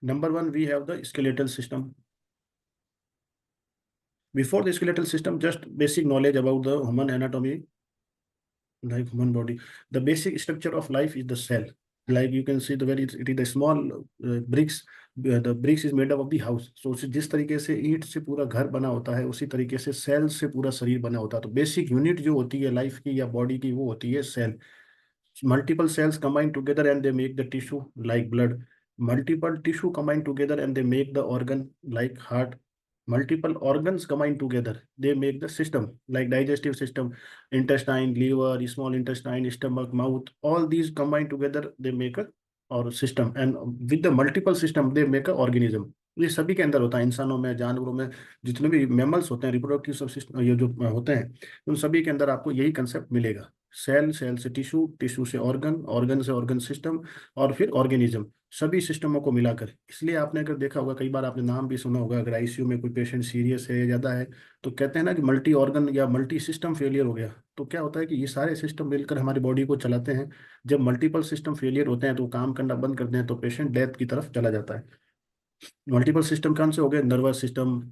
Number one, we have the skeletal system. Before the skeletal system, just basic knowledge about the human anatomy, like human body. The basic structure of life is the cell. Like you can see the very it is the small bricks. The bricks is made up of the house. So जिस तरीके से ईंट से पूरा घर बना होता है, उसी तरीके से सेल से पूरा शरीर बना होता है. तो बेसिक यूनिट जो होती है लाइफ की या बॉडी की, वो होती है cell. Multiple cells combine together and they make the tissue like blood. Multiple tissue combine together and they make the organ like heart. Multiple organs combine together, they make the system like digestive system, intestine, liver, small intestine, stomach, mouth. All these combine together, they make a or system, and with the multiple system they make a organism. ये सभी के अंदर होता है, इंसानों में, जानवरों में, जितने भी मैमल्स होते हैं, रिप्रोडक्टिव सब सिस्टम ये जो होते हैं, उन सभी के अंदर आपको यही कंसेप्ट मिलेगा. सेल, सेल से टिश्यू, टिश्यू से ऑर्गन, ऑर्गन से ऑर्गन सिस्टम, और फिर ऑर्गेनिज्म. सभी सिस्टमों को मिलाकर. इसलिए आपने अगर देखा होगा, कई बार आपने नाम भी सुना होगा, अगर आईसीयू में कोई पेशेंट सीरियस है, ज़्यादा है, तो कहते हैं ना कि मल्टी ऑर्गन या मल्टी सिस्टम फेलियर हो गया. तो क्या होता है कि ये सारे सिस्टम मिलकर हमारी बॉडी को चलाते हैं. जब मल्टीपल सिस्टम फेलियर होते हैं तो काम करना बंद करते हैं, तो पेशेंट डेथ की तरफ चला जाता है. मल्टीपल सिस्टम कौन से हो गए? Nervous system,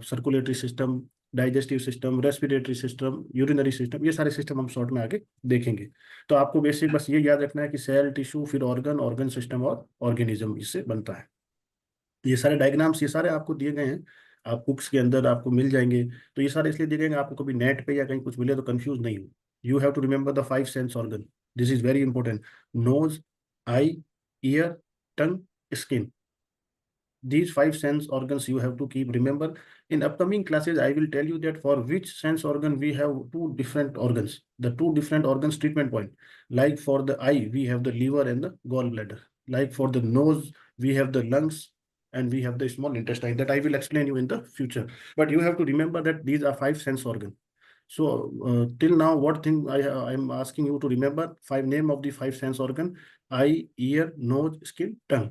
circulatory system, digestive system, respiratory system, urinary system. ये सारे सिस्टम हम शॉर्ट में आगे देखेंगे. तो आपको बेसिक बस ये याद रखना है कि सेल, टिश्यू, फिर ऑर्गन, ऑर्गन सिस्टम और ऑर्गेनिज्म इससे बनता है. ये सारे डायग्राम्स, ये सारे आपको दिए गए हैं, आप बुक्स के अंदर आपको मिल जाएंगे. तो ये सारे इसलिए दिए गए हैं, आपको कभी नेट पे या कहीं कुछ मिले तो कंफ्यूज नहीं हो. You have to remember the 5 sense organ. This is very important. Nose, eye, ear, tongue, skin. These 5 sense organs you have to keep remember. In upcoming classes, I will tell you that for which sense organ we have 2 different organs. The 2 different organs treatment point. Like for the eye, we have the liver and the gallbladder. Like for the nose, we have the lungs and we have the small intestine. That I will explain you in the future. But you have to remember that these are 5 sense organs. So till now, what thing I am asking you to remember? 5 name of the 5 sense organ: eye, ear, nose, skin, tongue.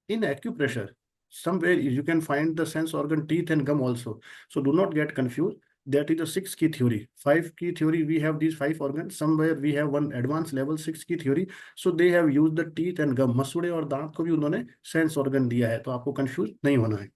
In acupressure, somewhere you can find the sense organ teeth and gum also. So do not get confused. That is the 6 key theory. 5 key theory, we have these 5 organs. Somewhere we have one advanced level 6 key theory. So they have used the teeth and gum. मसूड़े और दांत को भी उन्होंने sense organ दिया है, तो आपको confuse नहीं होना है.